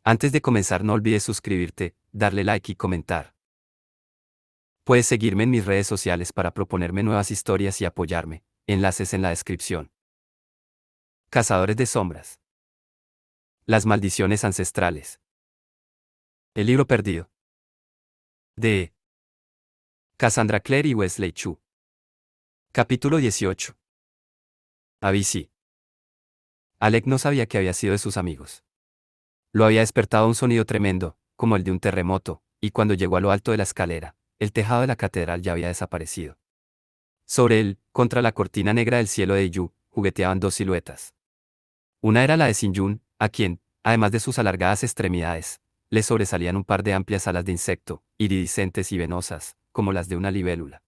Antes de comenzar no olvides suscribirte, darle like y comentar. Puedes seguirme en mis redes sociales para proponerme nuevas historias y apoyarme. Enlaces en la descripción. Cazadores de sombras. Las maldiciones ancestrales. El libro perdido. De Cassandra Clare y Wesley Chu. Capítulo 18. ABC. Alec no sabía qué había sido de sus amigos. Lo había despertado un sonido tremendo, como el de un terremoto, y cuando llegó a lo alto de la escalera, el tejado de la catedral ya había desaparecido. Sobre él, contra la cortina negra del cielo de Yu, jugueteaban dos siluetas. Una era la de Xin Yun, a quien, además de sus alargadas extremidades, le sobresalían un par de amplias alas de insecto, iridiscentes y venosas, como las de una libélula.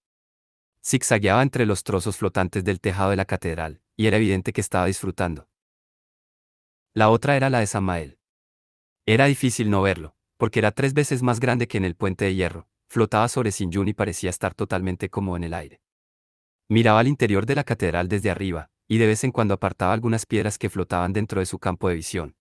Zigzagueaba entre los trozos flotantes del tejado de la catedral, y era evidente que estaba disfrutando. La otra era la de Samael. Era difícil no verlo, porque era 3 veces más grande que en el puente de hierro, flotaba sobre Xin Yun y parecía estar totalmente como en el aire. Miraba al interior de la catedral desde arriba, y de vez en cuando apartaba algunas piedras que flotaban dentro de su campo de visión.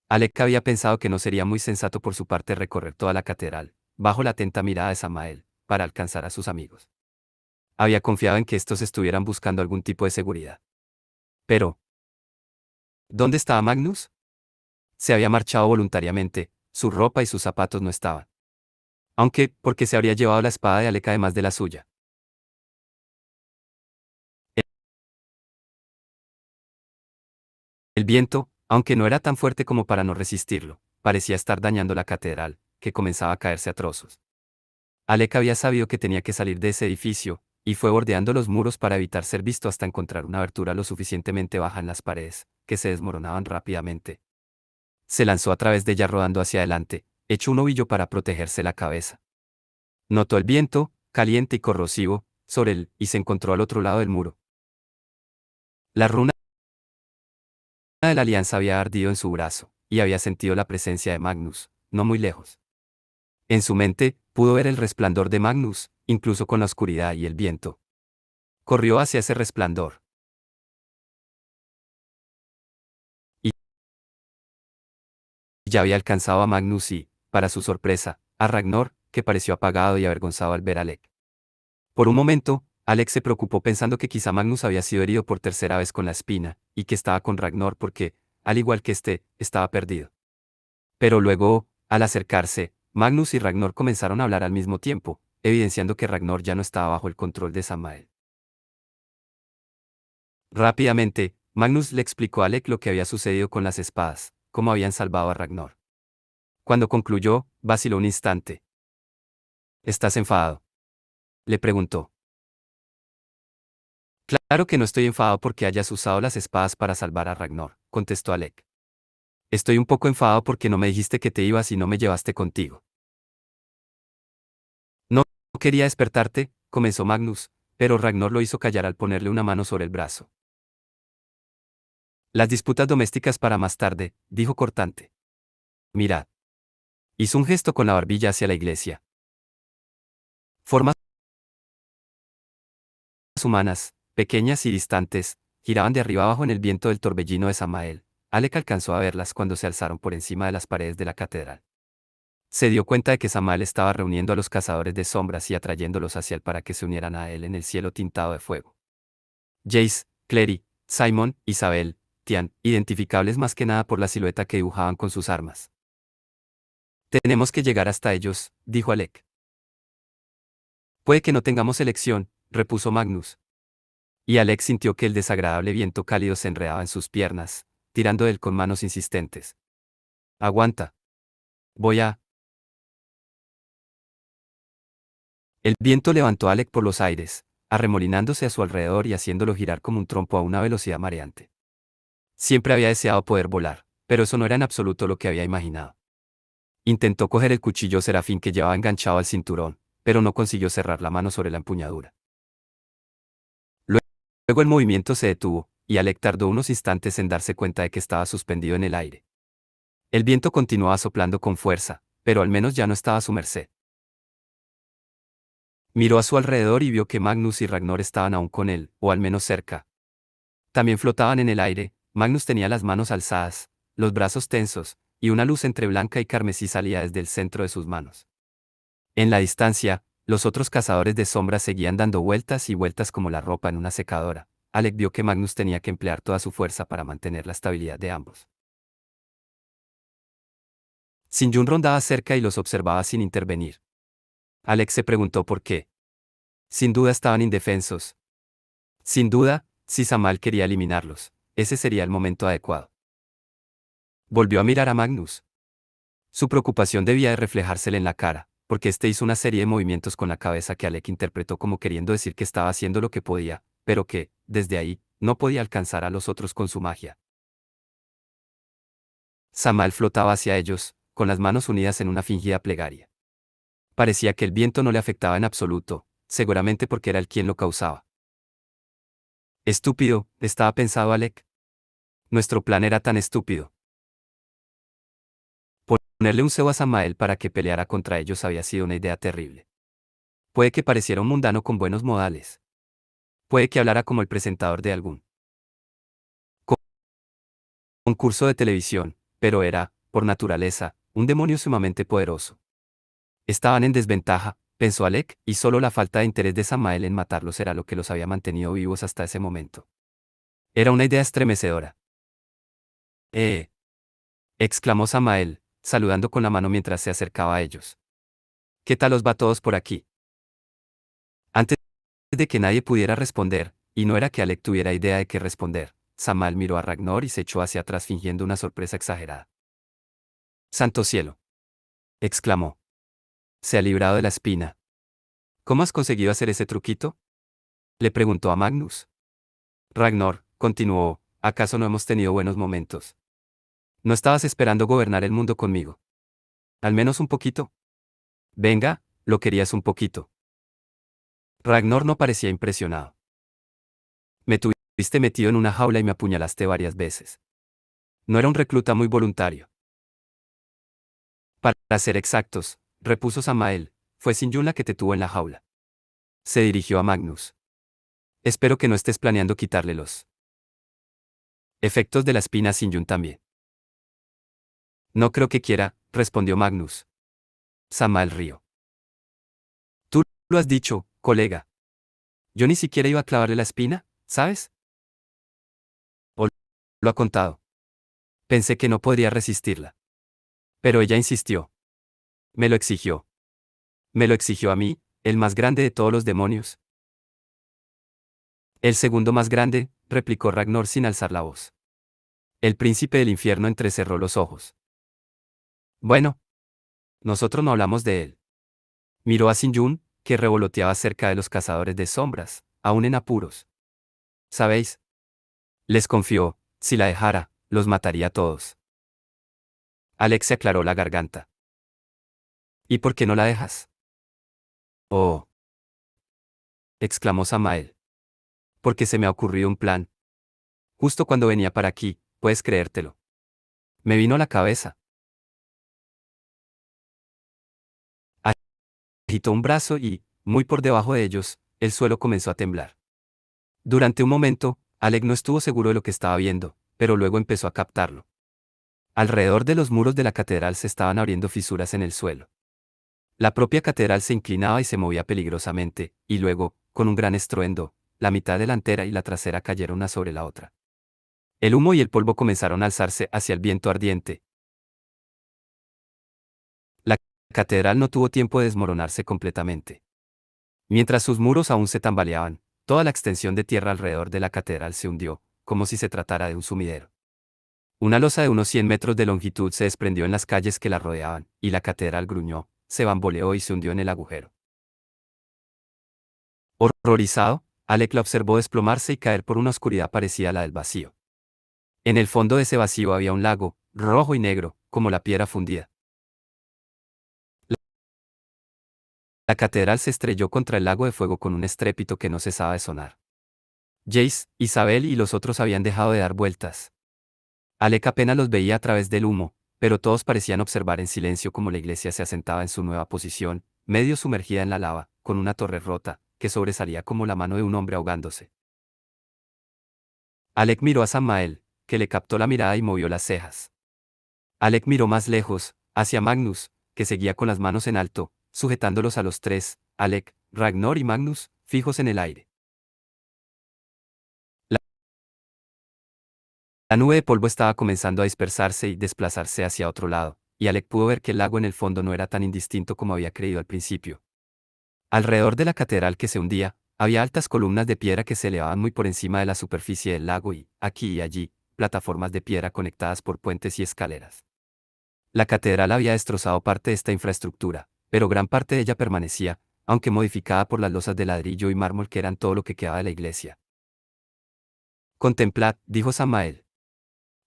Alec había pensado que no sería muy sensato por su parte recorrer toda la catedral, bajo la atenta mirada de Samael, para alcanzar a sus amigos. Había confiado en que estos estuvieran buscando algún tipo de seguridad. Pero, ¿dónde estaba Magnus? Se había marchado voluntariamente, su ropa y sus zapatos no estaban. Aunque, porque se habría llevado la espada de Alec además de la suya. El viento, aunque no era tan fuerte como para no resistirlo, parecía estar dañando la catedral, que comenzaba a caerse a trozos. Alec había sabido que tenía que salir de ese edificio, y fue bordeando los muros para evitar ser visto hasta encontrar una abertura lo suficientemente baja en las paredes, que se desmoronaban rápidamente. Se lanzó a través de ella rodando hacia adelante, hecho un ovillo para protegerse la cabeza. Notó el viento, caliente y corrosivo, sobre él, y se encontró al otro lado del muro. La runa de la alianza había ardido en su brazo, y había sentido la presencia de Magnus, no muy lejos. En su mente, pudo ver el resplandor de Magnus, incluso con la oscuridad y el viento. Corrió hacia ese resplandor. Y ya había alcanzado a Magnus y, para su sorpresa, a Ragnar, que pareció apagado y avergonzado al ver a Alec. Por un momento, Alec se preocupó pensando que quizá Magnus había sido herido por tercera vez con la espina, y que estaba con Ragnar porque, al igual que estaba perdido. Pero luego, al acercarse, Magnus y Ragnar comenzaron a hablar al mismo tiempo, evidenciando que Ragnar ya no estaba bajo el control de Samael. Rápidamente, Magnus le explicó a Alec lo que había sucedido con las espadas, cómo habían salvado a Ragnar. Cuando concluyó, vaciló un instante. ¿Estás enfadado?, le preguntó. Claro que no estoy enfadado porque hayas usado las espadas para salvar a Ragnar, contestó Alec. Estoy un poco enfadado porque no me dijiste que te ibas y no me llevaste contigo. No quería despertarte, comenzó Magnus, pero Ragnar lo hizo callar al ponerle una mano sobre el brazo. Las disputas domésticas para más tarde, dijo cortante. Mirad. Hizo un gesto con la barbilla hacia la iglesia. Formas humanas, pequeñas y distantes, giraban de arriba abajo en el viento del torbellino de Samael. Alec alcanzó a verlas cuando se alzaron por encima de las paredes de la catedral. Se dio cuenta de que Samael estaba reuniendo a los cazadores de sombras y atrayéndolos hacia él para que se unieran a él en el cielo tintado de fuego. Jace, Clary, Simon, Isabel, Tian, identificables más que nada por la silueta que dibujaban con sus armas. Tenemos que llegar hasta ellos, dijo Alec. Puede que no tengamos elección, repuso Magnus. Y Alec sintió que el desagradable viento cálido se enredaba en sus piernas, tirando de él con manos insistentes. Aguanta. Voy a... El viento levantó a Alec por los aires, arremolinándose a su alrededor y haciéndolo girar como un trompo a una velocidad mareante. Siempre había deseado poder volar, pero eso no era en absoluto lo que había imaginado. Intentó coger el cuchillo serafín que llevaba enganchado al cinturón, pero no consiguió cerrar la mano sobre la empuñadura. Luego el movimiento se detuvo, y Alec tardó unos instantes en darse cuenta de que estaba suspendido en el aire. El viento continuaba soplando con fuerza, pero al menos ya no estaba a su merced. Miró a su alrededor y vio que Magnus y Ragnar estaban aún con él, o al menos cerca. También flotaban en el aire. Magnus tenía las manos alzadas, los brazos tensos, y una luz entre blanca y carmesí salía desde el centro de sus manos. En la distancia, los otros cazadores de sombras seguían dando vueltas y vueltas como la ropa en una secadora. Alec vio que Magnus tenía que emplear toda su fuerza para mantener la estabilidad de ambos. Sin-Yun rondaba cerca y los observaba sin intervenir. Alec se preguntó por qué. Sin duda estaban indefensos. Sin duda, si Samael quería eliminarlos, ese sería el momento adecuado. Volvió a mirar a Magnus. Su preocupación debía de reflejársele en la cara, porque éste hizo una serie de movimientos con la cabeza que Alec interpretó como queriendo decir que estaba haciendo lo que podía, pero que, desde ahí, no podía alcanzar a los otros con su magia. Samael flotaba hacia ellos, con las manos unidas en una fingida plegaria. Parecía que el viento no le afectaba en absoluto, seguramente porque era él quien lo causaba. Estúpido, estaba pensado Alec. Nuestro plan era tan estúpido. Ponerle un cebo a Samael para que peleara contra ellos había sido una idea terrible. Puede que pareciera un mundano con buenos modales. Puede que hablara como el presentador de algún concurso de televisión, pero era, por naturaleza, un demonio sumamente poderoso. Estaban en desventaja, pensó Alec, y solo la falta de interés de Samael en matarlos era lo que los había mantenido vivos hasta ese momento. Era una idea estremecedora. Exclamó Samael, saludando con la mano mientras se acercaba a ellos. ¿Qué tal os va a todos por aquí? Antes de que nadie pudiera responder, y no era que Alec tuviera idea de qué responder, Samael miró a Ragnar y se echó hacia atrás fingiendo una sorpresa exagerada. ¡Santo cielo! Exclamó. Se ha librado de la espina. ¿Cómo has conseguido hacer ese truquito? Le preguntó a Magnus. Ragnar, continuó, ¿acaso no hemos tenido buenos momentos? ¿No estabas esperando gobernar el mundo conmigo? ¿Al menos un poquito? Venga, lo querías un poquito. Ragnar no parecía impresionado. Me tuviste metido en una jaula y me apuñalaste varias veces. No era un recluta muy voluntario. Para ser exactos, repuso Samael, fue Sin-Yun la que te tuvo en la jaula. Se dirigió a Magnus. Espero que no estés planeando quitarle los efectos de la espina a Sin-Yun también. No creo que quiera, respondió Magnus. Samael rió. Tú lo has dicho, colega. Yo ni siquiera iba a clavarle la espina, ¿sabes? O lo ha contado. Pensé que no podría resistirla. Pero ella insistió. Me lo exigió. Me lo exigió a mí, el más grande de todos los demonios. El segundo más grande, replicó Ragnar sin alzar la voz. El príncipe del infierno entrecerró los ojos. Bueno. Nosotros no hablamos de él. Miró a Sin-Yun, que revoloteaba cerca de los cazadores de sombras, aún en apuros. ¿Sabéis? Les confió, si la dejara, los mataría a todos. Alex se aclaró la garganta. ¿Y por qué no la dejas? Oh, exclamó Samael. Porque se me ha ocurrido un plan. Justo cuando venía para aquí, puedes creértelo. Me vino a la cabeza. Agitó un brazo y, muy por debajo de ellos, el suelo comenzó a temblar. Durante un momento, Alec no estuvo seguro de lo que estaba viendo, pero luego empezó a captarlo. Alrededor de los muros de la catedral se estaban abriendo fisuras en el suelo. La propia catedral se inclinaba y se movía peligrosamente, y luego, con un gran estruendo, la mitad delantera y la trasera cayeron una sobre la otra. El humo y el polvo comenzaron a alzarse hacia el viento ardiente. La catedral no tuvo tiempo de desmoronarse completamente. Mientras sus muros aún se tambaleaban, toda la extensión de tierra alrededor de la catedral se hundió, como si se tratara de un sumidero. Una losa de unos 100 metros de longitud se desprendió en las calles que la rodeaban, y la catedral gruñó, se bamboleó y se hundió en el agujero. Horrorizado, Alec la observó desplomarse y caer por una oscuridad parecida a la del vacío. En el fondo de ese vacío había un lago, rojo y negro, como la piedra fundida. La catedral se estrelló contra el lago de fuego con un estrépito que no cesaba de sonar. Jace, Isabel y los otros habían dejado de dar vueltas. Alec apenas los veía a través del humo, pero todos parecían observar en silencio cómo la iglesia se asentaba en su nueva posición, medio sumergida en la lava, con una torre rota, que sobresalía como la mano de un hombre ahogándose. Alec miró a Samael, que le captó la mirada y movió las cejas. Alec miró más lejos, hacia Magnus, que seguía con las manos en alto, sujetándolos a los tres, Alec, Ragnar y Magnus, fijos en el aire. La, la nube de polvo estaba comenzando a dispersarse y desplazarse hacia otro lado, y Alec pudo ver que el lago en el fondo no era tan indistinto como había creído al principio. Alrededor de la catedral que se hundía, había altas columnas de piedra que se elevaban muy por encima de la superficie del lago y, aquí y allí, plataformas de piedra conectadas por puentes y escaleras. La catedral había destrozado parte de esta infraestructura, pero gran parte de ella permanecía, aunque modificada por las losas de ladrillo y mármol que eran todo lo que quedaba de la iglesia. Contemplad, dijo Samael.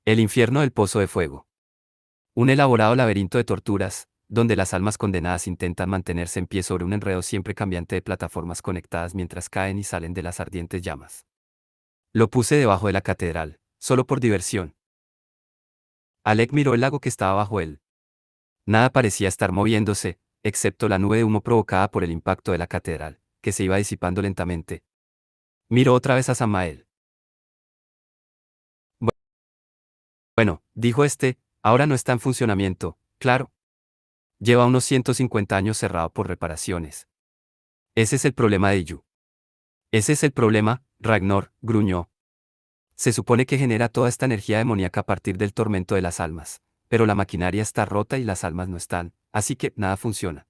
El infierno del pozo de fuego. Un elaborado laberinto de torturas, donde las almas condenadas intentan mantenerse en pie sobre un enredo siempre cambiante de plataformas conectadas mientras caen y salen de las ardientes llamas. Lo puse debajo de la catedral, solo por diversión. Alec miró el lago que estaba bajo él. Nada parecía estar moviéndose, excepto la nube de humo provocada por el impacto de la catedral, que se iba disipando lentamente. Miró otra vez a Samael. Bueno, dijo este, ahora no está en funcionamiento, claro. Lleva unos 150 años cerrado por reparaciones. Ese es el problema de Yu. Ese es el problema, Ragnar, gruñó. Se supone que genera toda esta energía demoníaca a partir del tormento de las almas, pero la maquinaria está rota y las almas no están, así que nada funciona.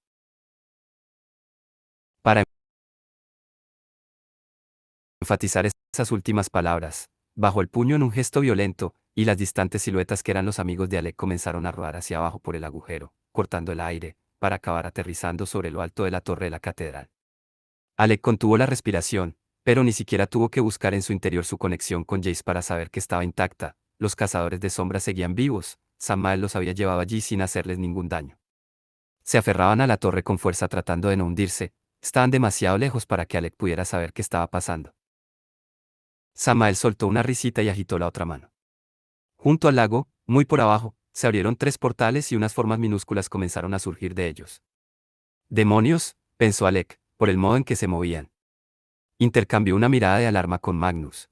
Para enfatizar esas últimas palabras, bajó el puño en un gesto violento, y las distantes siluetas que eran los amigos de Alec comenzaron a rodar hacia abajo por el agujero, cortando el aire, para acabar aterrizando sobre lo alto de la torre de la catedral. Alec contuvo la respiración, pero ni siquiera tuvo que buscar en su interior su conexión con Jace para saber que estaba intacta. Los cazadores de sombras seguían vivos, Samael los había llevado allí sin hacerles ningún daño. Se aferraban a la torre con fuerza tratando de no hundirse, estaban demasiado lejos para que Alec pudiera saber qué estaba pasando. Samael soltó una risita y agitó la otra mano. Junto al lago, muy por abajo, se abrieron tres portales y unas formas minúsculas comenzaron a surgir de ellos. Demonios, pensó Alec, por el modo en que se movían. Intercambió una mirada de alarma con Magnus.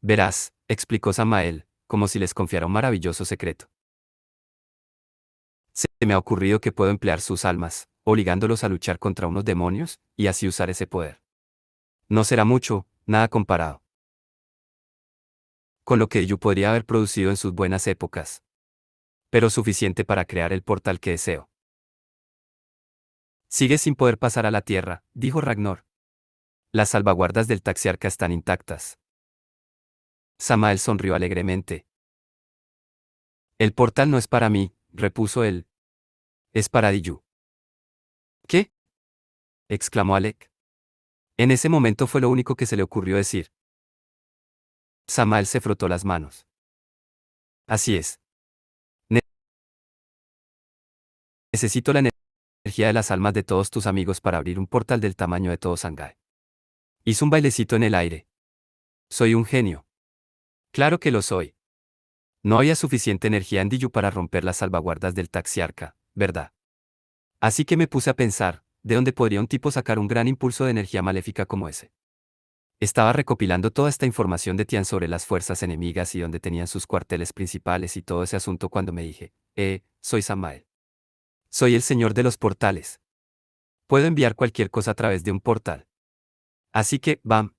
Verás, explicó Samael, como si les confiara un maravilloso secreto. Se me ha ocurrido que puedo emplear sus almas, obligándolos a luchar contra unos demonios, y así usar ese poder. No será mucho, nada comparado con lo que yo podría haber producido en sus buenas épocas. Pero suficiente para crear el portal que deseo. Sigue sin poder pasar a la Tierra, dijo Ragnar. Las salvaguardas del Taxiarca están intactas. Samael sonrió alegremente. El portal no es para mí, repuso él. Es para Diyu. ¿Qué? Exclamó Alec. En ese momento fue lo único que se le ocurrió decir. Samael se frotó las manos. Así es. Necesito la energía de las almas de todos tus amigos para abrir un portal del tamaño de todo Shanghái. Hizo un bailecito en el aire. Soy un genio. Claro que lo soy. No había suficiente energía en Diyu para romper las salvaguardas del Taxiarca, ¿verdad? Así que me puse a pensar, ¿de dónde podría un tipo sacar un gran impulso de energía maléfica como ese? Estaba recopilando toda esta información de Tian sobre las fuerzas enemigas y dónde tenían sus cuarteles principales y todo ese asunto cuando me dije, soy Samael. Soy el señor de los portales. Puedo enviar cualquier cosa a través de un portal. Así que, bam.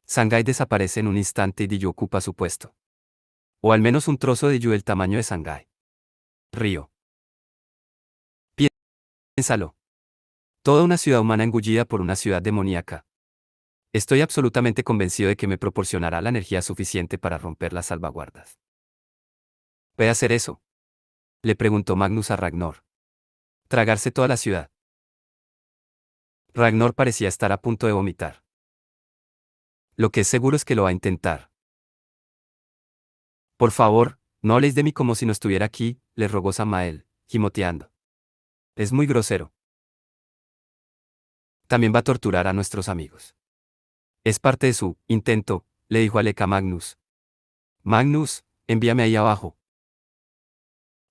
Shanghái desaparece en un instante y Diyu ocupa su puesto. O al menos un trozo de Diyu del tamaño de Shanghái. Río. Piénsalo. Toda una ciudad humana engullida por una ciudad demoníaca. Estoy absolutamente convencido de que me proporcionará la energía suficiente para romper las salvaguardas. ¿Puede hacer eso? Le preguntó Magnus a Ragnar. Tragarse toda la ciudad. Ragnar parecía estar a punto de vomitar. Lo que es seguro es que lo va a intentar. Por favor, no habléis de mí como si no estuviera aquí, le rogó Samael, gimoteando. Es muy grosero. También va a torturar a nuestros amigos. Es parte de su intento, le dijo Alec a Magnus. Magnus, envíame ahí abajo.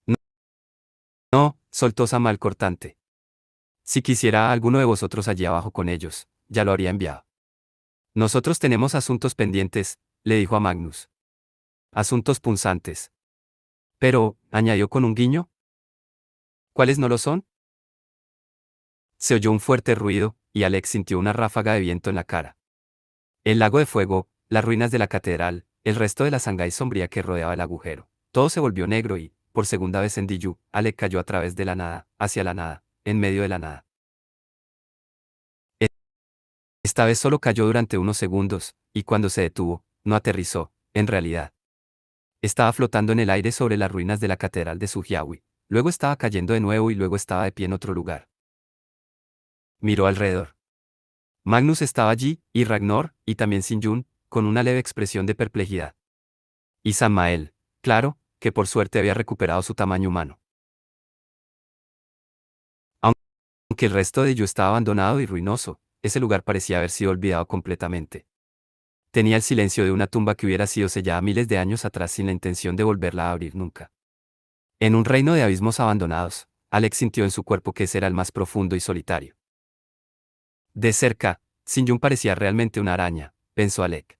No, no, soltó Samael cortante. Si quisiera a alguno de vosotros allí abajo con ellos, ya lo habría enviado. Nosotros tenemos asuntos pendientes, le dijo a Magnus. Asuntos punzantes. Pero, añadió con un guiño, ¿cuáles no lo son? Se oyó un fuerte ruido, y Alex sintió una ráfaga de viento en la cara. El lago de fuego, las ruinas de la catedral, el resto de la Shanghái sombría que rodeaba el agujero. Todo se volvió negro y, por segunda vez en Diyu, Alec cayó a través de la nada, hacia la nada, en medio de la nada. E- Esta vez solo cayó durante unos segundos, y cuando se detuvo, no aterrizó, en realidad. Estaba flotando en el aire sobre las ruinas de la catedral de Sujiawi. Luego estaba cayendo de nuevo y luego estaba de pie en otro lugar. Miró alrededor. Magnus estaba allí, y Ragnar, y también Sinjun, con una leve expresión de perplejidad. Y Samael, claro, que por suerte había recuperado su tamaño humano. Aunque el resto de ello estaba abandonado y ruinoso, ese lugar parecía haber sido olvidado completamente. Tenía el silencio de una tumba que hubiera sido sellada miles de años atrás sin la intención de volverla a abrir nunca. En un reino de abismos abandonados, Alex sintió en su cuerpo que ese era el más profundo y solitario. De cerca, Sinjun parecía realmente una araña, pensó Alec.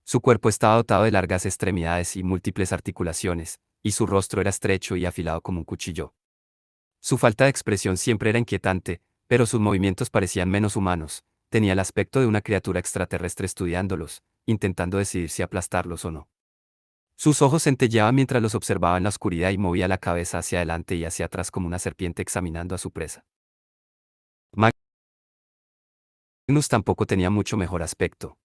Su cuerpo estaba dotado de largas extremidades y múltiples articulaciones, y su rostro era estrecho y afilado como un cuchillo. Su falta de expresión siempre era inquietante, pero sus movimientos parecían menos humanos. Tenía el aspecto de una criatura extraterrestre estudiándolos, intentando decidir si aplastarlos o no. Sus ojos centelleaban mientras los observaba en la oscuridad y movía la cabeza hacia adelante y hacia atrás como una serpiente examinando a su presa. Magnus tampoco tenía mucho mejor aspecto.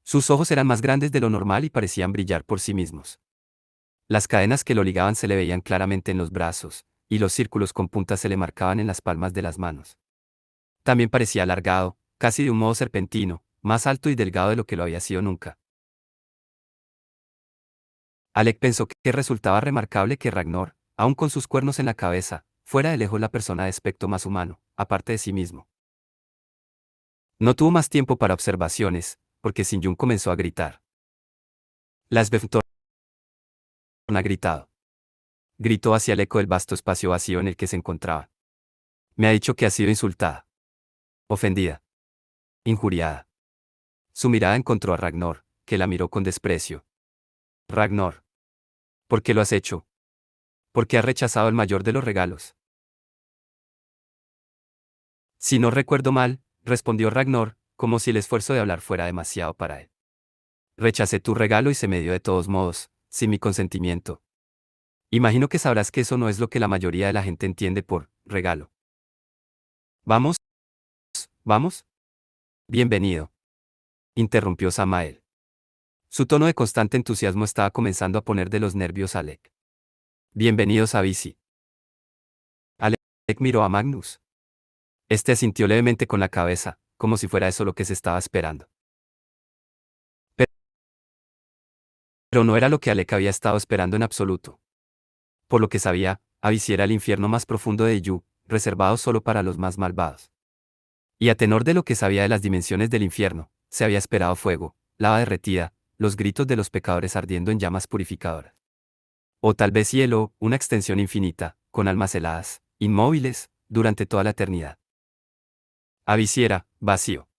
Sus ojos eran más grandes de lo normal y parecían brillar por sí mismos. Las cadenas que lo ligaban se le veían claramente en los brazos, y los círculos con puntas se le marcaban en las palmas de las manos. También parecía alargado, casi de un modo serpentino, más alto y delgado de lo que lo había sido nunca. Alec pensó que resultaba remarcable que Ragnar, aun con sus cuernos en la cabeza, fuera de lejos la persona de aspecto más humano, aparte de sí mismo. No tuvo más tiempo para observaciones, porque Sinjun comenzó a gritar. Las Befton ha gritado. Gritó hacia el eco del vasto espacio vacío en el que se encontraba. Me ha dicho que ha sido insultada. Ofendida. Injuriada. Su mirada encontró a Ragnar, que la miró con desprecio. Ragnar. ¿Por qué lo has hecho? ¿Por qué has rechazado el mayor de los regalos? Si no recuerdo mal, respondió Ragnar, como si el esfuerzo de hablar fuera demasiado para él. Rechacé tu regalo y se me dio de todos modos, sin mi consentimiento. Imagino que sabrás que eso no es lo que la mayoría de la gente entiende por regalo. ¿Vamos? ¿Vamos? Bienvenido. Interrumpió Samael. Su tono de constante entusiasmo estaba comenzando a poner de los nervios a Alec. Bienvenidos a Bici. Alec miró a Magnus. Este asintió levemente con la cabeza, como si fuera eso lo que se estaba esperando. Pero no era lo que Alec había estado esperando en absoluto. Por lo que sabía, Abyss era el infierno más profundo de Yu, reservado solo para los más malvados. Y a tenor de lo que sabía de las dimensiones del infierno, se había esperado fuego, lava derretida, los gritos de los pecadores ardiendo en llamas purificadoras. O tal vez hielo, una extensión infinita, con almas heladas, inmóviles, durante toda la eternidad. Abyss era vacío.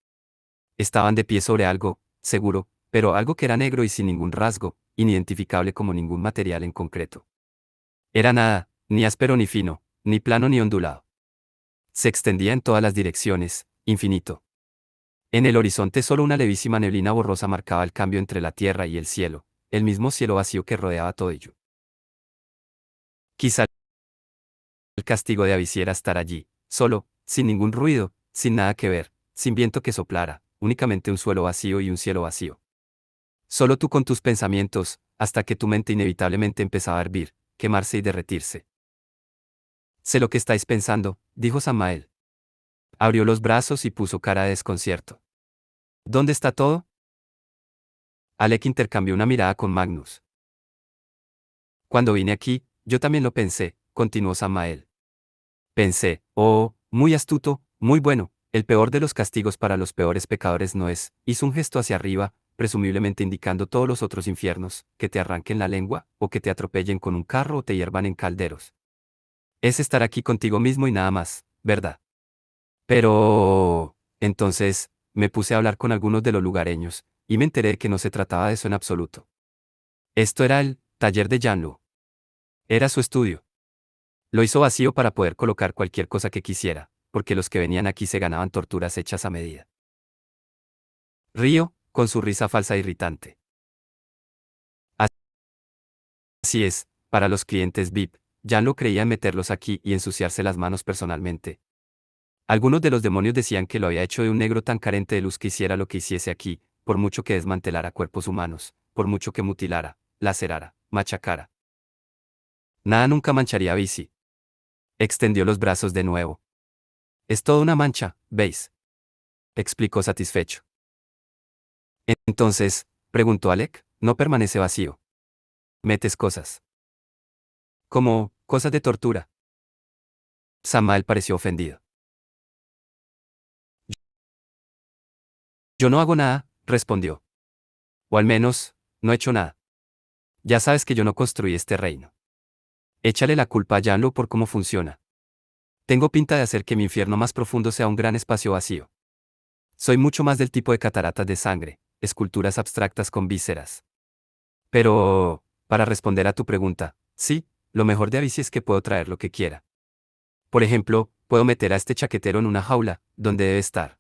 Estaban de pie sobre algo, seguro, pero algo que era negro y sin ningún rasgo, inidentificable como ningún material en concreto. Era nada, ni áspero ni fino, ni plano ni ondulado. Se extendía en todas las direcciones, infinito. En el horizonte solo una levísima neblina borrosa marcaba el cambio entre la tierra y el cielo, el mismo cielo vacío que rodeaba todo ello. Quizá el castigo de Abyss era estar allí, solo, sin ningún ruido, sin nada que ver, sin viento que soplara, únicamente un suelo vacío y un cielo vacío. Solo tú con tus pensamientos, hasta que tu mente inevitablemente empezaba a hervir, quemarse y derretirse. Sé lo que estáis pensando, dijo Samael. Abrió los brazos y puso cara de desconcierto. ¿Dónde está todo? Alec intercambió una mirada con Magnus. Cuando vine aquí, yo también lo pensé, continuó Samael. Pensé, oh, muy astuto, muy bueno, el peor de los castigos para los peores pecadores no es, hizo un gesto hacia arriba, presumiblemente indicando todos los otros infiernos, que te arranquen la lengua, o que te atropellen con un carro o te hiervan en calderos. Es estar aquí contigo mismo y nada más, ¿verdad? Pero... Entonces, me puse a hablar con algunos de los lugareños, y me enteré de que no se trataba de eso en absoluto. Esto era el taller de Yanlu. Era su estudio. Lo hizo vacío para poder colocar cualquier cosa que quisiera, porque los que venían aquí se ganaban torturas hechas a medida. Río, con su risa falsa e irritante. Así es, para los clientes VIP, Jan lo creía en meterlos aquí y ensuciarse las manos personalmente. Algunos de los demonios decían que lo había hecho de un negro tan carente de luz que hiciera lo que hiciese aquí, por mucho que desmantelara cuerpos humanos, por mucho que mutilara, lacerara, machacara. Nada nunca mancharía a Bici. Extendió los brazos de nuevo. Es toda una mancha, ¿veis? Explicó satisfecho. Entonces, preguntó Alec, no permanece vacío. Metes cosas. Como, cosas de tortura. Samael pareció ofendido. Yo no hago nada, respondió. O al menos, no he hecho nada. Ya sabes que yo no construí este reino. Échale la culpa a Janlo por cómo funciona. Tengo pinta de hacer que mi infierno más profundo sea un gran espacio vacío. Soy mucho más del tipo de cataratas de sangre, esculturas abstractas con vísceras. Pero, para responder a tu pregunta, sí, lo mejor de Avicii es que puedo traer lo que quiera. Por ejemplo, puedo meter a este chaquetero en una jaula, donde debe estar.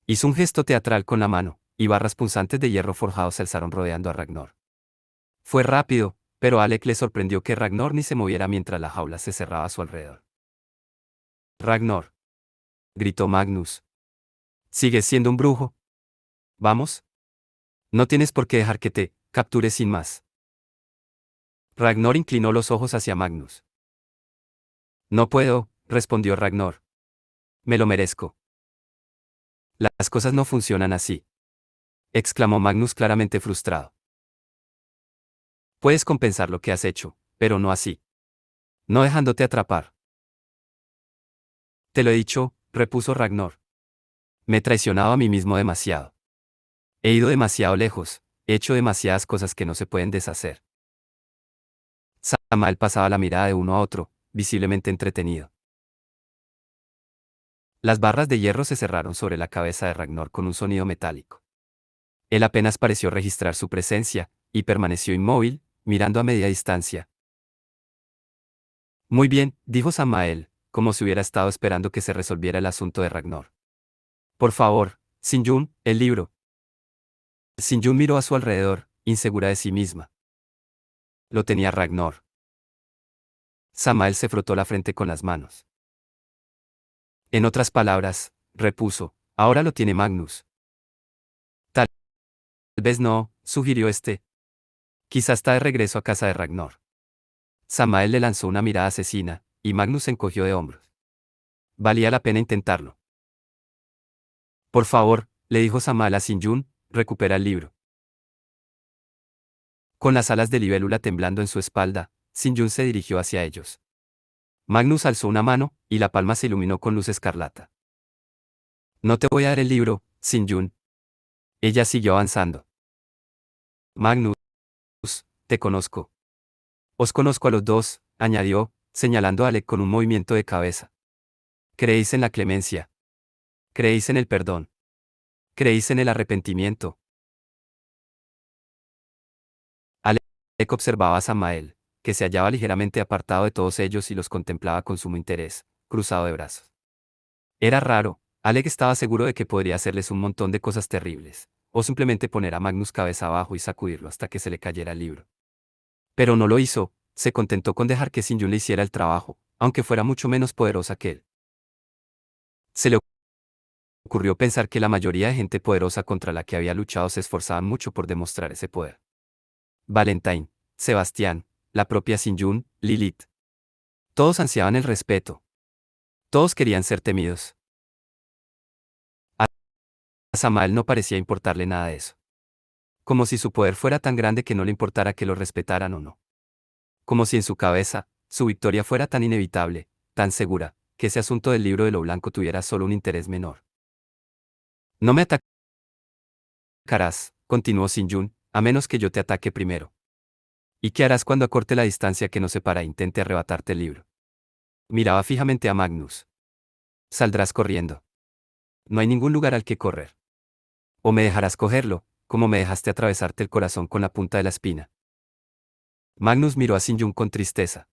Hizo un gesto teatral con la mano, y barras punzantes de hierro forjado se alzaron rodeando a Ragnar. Fue rápido, pero a Alec le sorprendió que Ragnar ni se moviera mientras la jaula se cerraba a su alrededor. Ragnar, gritó Magnus. ¿Sigues siendo un brujo? ¿Vamos? No tienes por qué dejar que te capture sin más. Ragnar inclinó los ojos hacia Magnus. No puedo, respondió Ragnar. Me lo merezco. Las cosas no funcionan así, exclamó Magnus claramente frustrado. Puedes compensar lo que has hecho, pero no así. No dejándote atrapar. Te lo he dicho, repuso Ragnar. Me he traicionado a mí mismo demasiado. He ido demasiado lejos, he hecho demasiadas cosas que no se pueden deshacer. Samael pasaba la mirada de uno a otro, visiblemente entretenido. Las barras de hierro se cerraron sobre la cabeza de Ragnar con un sonido metálico. Él apenas pareció registrar su presencia, y permaneció inmóvil, mirando a media distancia. Muy bien, dijo Samael, como si hubiera estado esperando que se resolviera el asunto de Ragnar. Por favor, Sinjun, el libro. Sinjun miró a su alrededor, insegura de sí misma. Lo tenía Ragnar. Samael se frotó la frente con las manos. En otras palabras, repuso, ahora lo tiene Magnus. Tal vez no, sugirió este. Quizá está de regreso a casa de Ragnar. Samael le lanzó una mirada asesina, y Magnus se encogió de hombros. Valía la pena intentarlo. Por favor, le dijo Samael a Sinjun, recupera el libro. Con las alas de libélula temblando en su espalda, Sinjun se dirigió hacia ellos. Magnus alzó una mano, y la palma se iluminó con luz escarlata. No te voy a dar el libro, Sinjun. Ella siguió avanzando. Magnus, te conozco. Os conozco a los dos, añadió, señalando a Alec con un movimiento de cabeza. Creéis en la clemencia. Creéis en el perdón. Creéis en el arrepentimiento. Alec observaba a Samael, que se hallaba ligeramente apartado de todos ellos y los contemplaba con sumo interés, cruzado de brazos. Era raro, Alec estaba seguro de que podría hacerles un montón de cosas terribles, o simplemente poner a Magnus cabeza abajo y sacudirlo hasta que se le cayera el libro. Pero no lo hizo, se contentó con dejar que Sinjun le hiciera el trabajo, aunque fuera mucho menos poderosa que él. Se le ocurrió pensar que la mayoría de gente poderosa contra la que había luchado se esforzaban mucho por demostrar ese poder. Valentine, Sebastián, la propia Sinjun, Lilith. Todos ansiaban el respeto. Todos querían ser temidos. A Samael no parecía importarle nada de eso. Como si su poder fuera tan grande que no le importara que lo respetaran o no. Como si en su cabeza, su victoria fuera tan inevitable, tan segura, que ese asunto del libro de lo blanco tuviera solo un interés menor. No me atacarás, continuó Sinjun, a menos que yo te ataque primero. ¿Y qué harás cuando acorte la distancia que nos separa e intente arrebatarte el libro? Miraba fijamente a Magnus. Saldrás corriendo. No hay ningún lugar al que correr. O me dejarás cogerlo, como me dejaste atravesarte el corazón con la punta de la espina. Magnus miró a Sinjun con tristeza.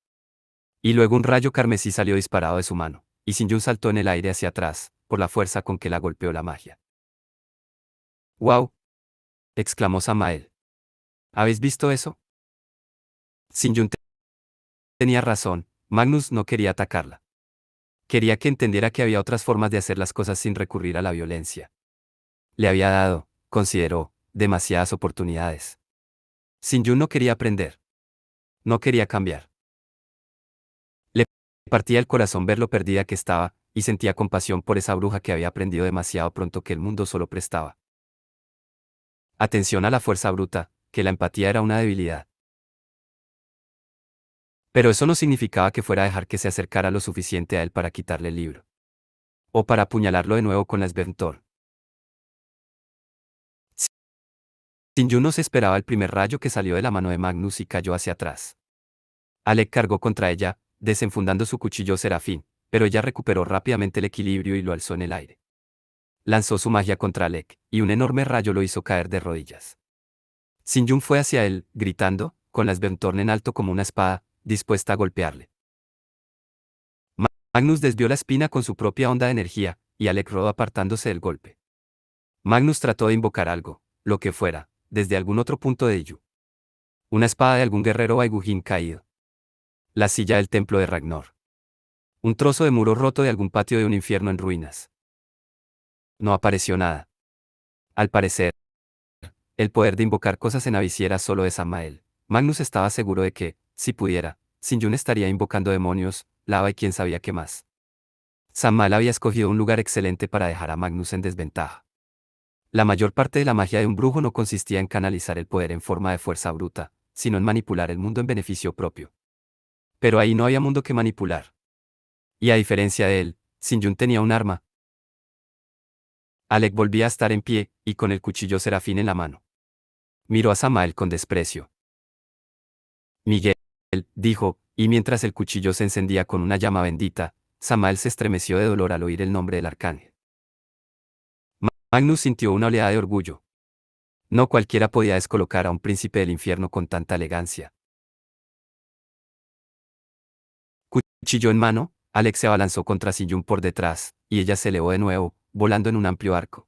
Y luego un rayo carmesí salió disparado de su mano, y Sinjun saltó en el aire hacia atrás, por la fuerza con que la golpeó la magia. ¡Wow! Exclamó Samael. ¿Habéis visto eso? Sinjun tenía razón, Magnus no quería atacarla. Quería que entendiera que había otras formas de hacer las cosas sin recurrir a la violencia. Le había dado, consideró, demasiadas oportunidades. Sinjun no quería aprender. No quería cambiar. Le partía el corazón ver lo perdida que estaba, y sentía compasión por esa bruja que había aprendido demasiado pronto que el mundo solo prestaba atención a la fuerza bruta, que la empatía era una debilidad. Pero eso no significaba que fuera a dejar que se acercara lo suficiente a él para quitarle el libro. O para apuñalarlo de nuevo con la Sventor. Sinjun no se esperaba el primer rayo que salió de la mano de Magnus y cayó hacia atrás. Alec cargó contra ella, desenfundando su cuchillo serafín, pero ella recuperó rápidamente el equilibrio y lo alzó en el aire. Lanzó su magia contra Alec, y un enorme rayo lo hizo caer de rodillas. Sinjun fue hacia él, gritando, con la Sventorn en alto como una espada, dispuesta a golpearle. Magnus desvió la espina con su propia onda de energía, y Alec rodó apartándose del golpe. Magnus trató de invocar algo, lo que fuera, desde algún otro punto de Yu. Una espada de algún guerrero Vaigujín caído. La silla del templo de Ragnar. Un trozo de muro roto de algún patio de un infierno en ruinas. No apareció nada. Al parecer, el poder de invocar cosas en Abyssí era solo de Samael. Magnus estaba seguro de que, si pudiera, Sinjun estaría invocando demonios, lava y quién sabía qué más. Samael había escogido un lugar excelente para dejar a Magnus en desventaja. La mayor parte de la magia de un brujo no consistía en canalizar el poder en forma de fuerza bruta, sino en manipular el mundo en beneficio propio. Pero ahí no había mundo que manipular. Y a diferencia de él, Sinjun tenía un arma. Alec volvía a estar en pie, y con el cuchillo serafín en la mano. Miró a Samael con desprecio. Miguel, dijo, y mientras el cuchillo se encendía con una llama bendita, Samael se estremeció de dolor al oír el nombre del arcángel. Magnus sintió una oleada de orgullo. No cualquiera podía descolocar a un príncipe del infierno con tanta elegancia. Cuchillo en mano, Alex se abalanzó contra Siyun por detrás, y ella se elevó de nuevo, volando en un amplio arco.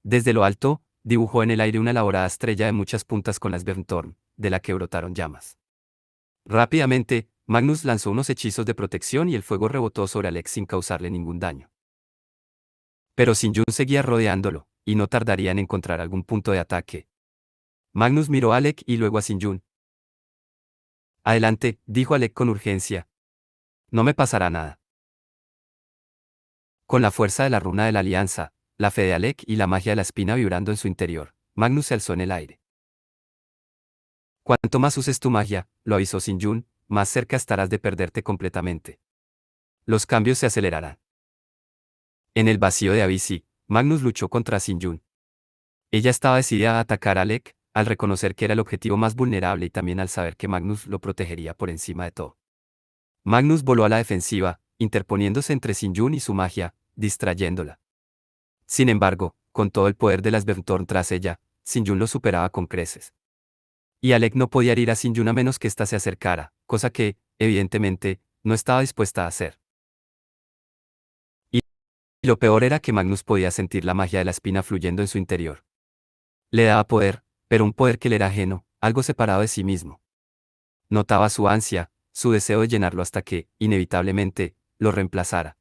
Desde lo alto, dibujó en el aire una elaborada estrella de muchas puntas con la Sventorn, de la que brotaron llamas. Rápidamente, Magnus lanzó unos hechizos de protección y el fuego rebotó sobre Alex sin causarle ningún daño. Pero Siyun seguía rodeándolo, y no tardaría en encontrar algún punto de ataque. Magnus miró a Alec y luego a Siyun. Adelante, dijo Alec con urgencia. No me pasará nada. Con la fuerza de la runa de la alianza, la fe de Alec y la magia de la espina vibrando en su interior, Magnus se alzó en el aire. Cuanto más uses tu magia, lo avisó Sinjun, más cerca estarás de perderte completamente. Los cambios se acelerarán. En el vacío de Abyssí, Magnus luchó contra Sinjun. Ella estaba decidida a atacar a Alec, al reconocer que era el objetivo más vulnerable y también al saber que Magnus lo protegería por encima de todo. Magnus voló a la defensiva, interponiéndose entre Sinjun y su magia, distrayéndola. Sin embargo, con todo el poder de la Sventorn tras ella, Sinjun lo superaba con creces. Y Alec no podía herir a Sinjun a menos que ésta se acercara, cosa que, evidentemente, no estaba dispuesta a hacer. Y lo peor era que Magnus podía sentir la magia de la espina fluyendo en su interior. Le daba poder, pero un poder que le era ajeno, algo separado de sí mismo. Notaba su ansia, su deseo de llenarlo hasta que, inevitablemente, lo reemplazara.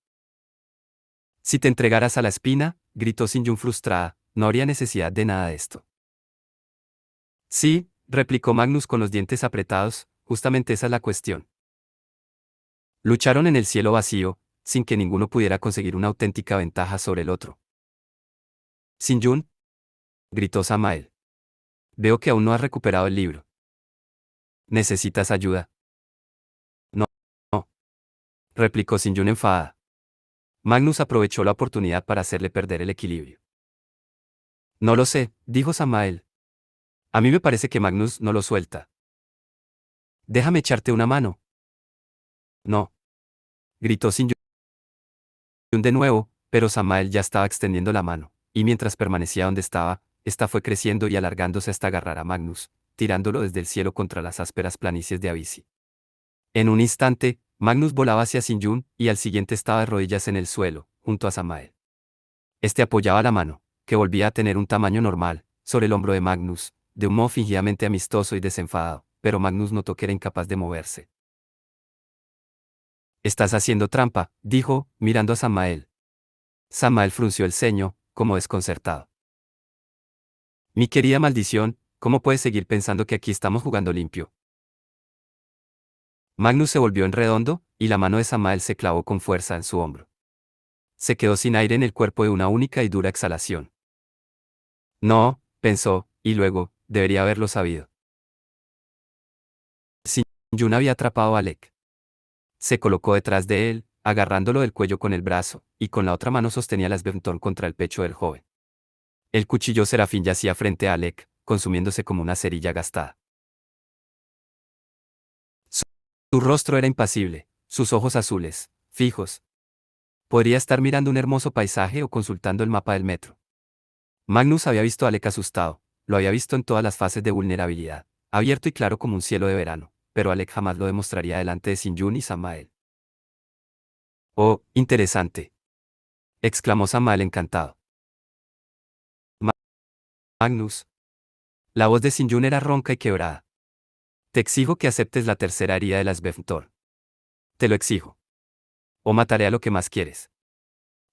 Si te entregaras a la espina, gritó Sinjun frustrada, no habría necesidad de nada de esto. Sí, replicó Magnus con los dientes apretados, justamente esa es la cuestión. Lucharon en el cielo vacío, sin que ninguno pudiera conseguir una auténtica ventaja sobre el otro. Sinjun, gritó Samael. Veo que aún no has recuperado el libro. ¿Necesitas ayuda? No, no, replicó Sinjun enfadada. Magnus aprovechó la oportunidad para hacerle perder el equilibrio. No lo sé, dijo Samael. A mí me parece que Magnus no lo suelta. Déjame echarte una mano. No, gritó Sinjun de nuevo, pero Samael ya estaba extendiendo la mano, y mientras permanecía donde estaba, esta fue creciendo y alargándose hasta agarrar a Magnus, tirándolo desde el cielo contra las ásperas planicies de Avicii. En un instante, Magnus volaba hacia Sinjun, y al siguiente estaba de rodillas en el suelo, junto a Samael. Este apoyaba la mano, que volvía a tener un tamaño normal, sobre el hombro de Magnus, de un modo fingidamente amistoso y desenfadado, pero Magnus notó que era incapaz de moverse. «Estás haciendo trampa», dijo, mirando a Samael. Samael frunció el ceño, como desconcertado. «Mi querida maldición, ¿cómo puedes seguir pensando que aquí estamos jugando limpio?» Magnus se volvió en redondo, y la mano de Samael se clavó con fuerza en su hombro. Se quedó sin aire en el cuerpo de una única y dura exhalación. No, pensó, y luego, debería haberlo sabido. Sinjun había atrapado a Alec. Se colocó detrás de él, agarrándolo del cuello con el brazo, y con la otra mano sostenía la Esbernthorn contra el pecho del joven. El cuchillo serafín yacía frente a Alec, consumiéndose como una cerilla gastada. Su rostro era impasible, sus ojos azules, fijos. Podría estar mirando un hermoso paisaje o consultando el mapa del metro. Magnus había visto a Alec asustado, lo había visto en todas las fases de vulnerabilidad, abierto y claro como un cielo de verano, pero Alec jamás lo demostraría delante de Sinjun y Samael. «Oh, interesante», exclamó Samael encantado. «Magnus». La voz de Sinjun era ronca y quebrada. «Te exijo que aceptes la tercera herida de la Sbernthorn. Te lo exijo. O mataré a lo que más quieres».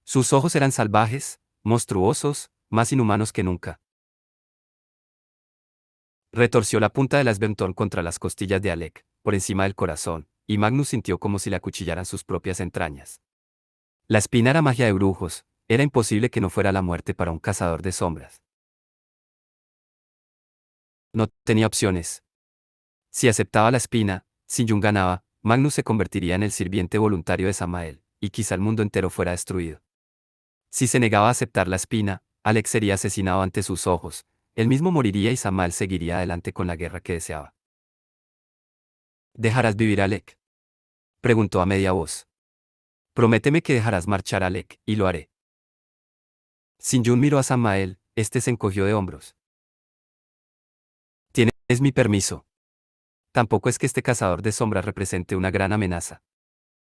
Sus ojos eran salvajes, monstruosos, más inhumanos que nunca. Retorció la punta de la Sbernthorn contra las costillas de Alec, por encima del corazón, y Magnus sintió como si le acuchillaran sus propias entrañas. La espina era magia de brujos, era imposible que no fuera la muerte para un cazador de sombras. No tenía opciones. Si aceptaba la espina, Sinjun ganaba, Magnus se convertiría en el sirviente voluntario de Samael, y quizá el mundo entero fuera destruido. Si se negaba a aceptar la espina, Alec sería asesinado ante sus ojos, él mismo moriría y Samael seguiría adelante con la guerra que deseaba. «¿Dejarás vivir a Alec?», preguntó a media voz. «Prométeme que dejarás marchar a Alec, y lo haré». Sinjun miró a Samael, este se encogió de hombros. «Tienes mi permiso. Tampoco es que este cazador de sombras represente una gran amenaza.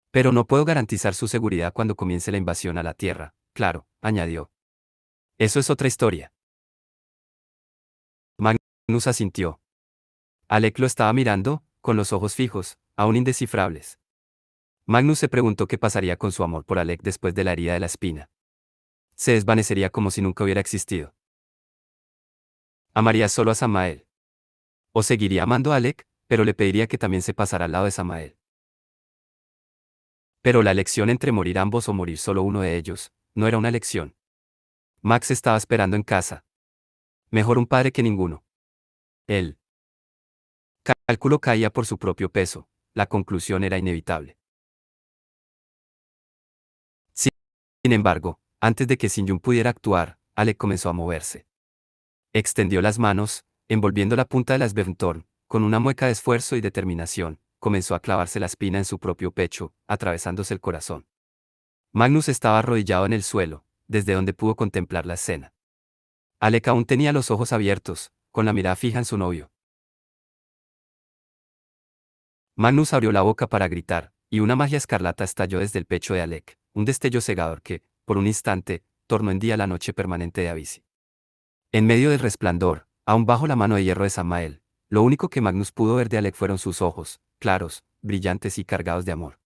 Pero no puedo garantizar su seguridad cuando comience la invasión a la Tierra», claro, añadió. «Eso es otra historia». Magnus asintió. Alec lo estaba mirando, con los ojos fijos, aún indescifrables. Magnus se preguntó qué pasaría con su amor por Alec después de la herida de la espina. Se desvanecería como si nunca hubiera existido. Amaría solo a Samael. O seguiría amando a Alec, pero le pediría que también se pasara al lado de Samael. Pero la elección entre morir ambos o morir solo uno de ellos, no era una elección. Max estaba esperando en casa. Mejor un padre que ninguno. El cálculo caía por su propio peso, la conclusión era inevitable. Sin embargo, antes de que Sinjun pudiera actuar, Alec comenzó a moverse. Extendió las manos, envolviendo la punta de la Sbernthorn, con una mueca de esfuerzo y determinación, comenzó a clavarse la espina en su propio pecho, atravesándose el corazón. Magnus estaba arrodillado en el suelo, desde donde pudo contemplar la escena. Alec aún tenía los ojos abiertos, con la mirada fija en su novio. Magnus abrió la boca para gritar, y una magia escarlata estalló desde el pecho de Alec, un destello cegador que, por un instante, tornó en día la noche permanente de Avicii. En medio del resplandor, aún bajo la mano de hierro de Samael, lo único que Magnus pudo ver de Alec fueron sus ojos, claros, brillantes y cargados de amor.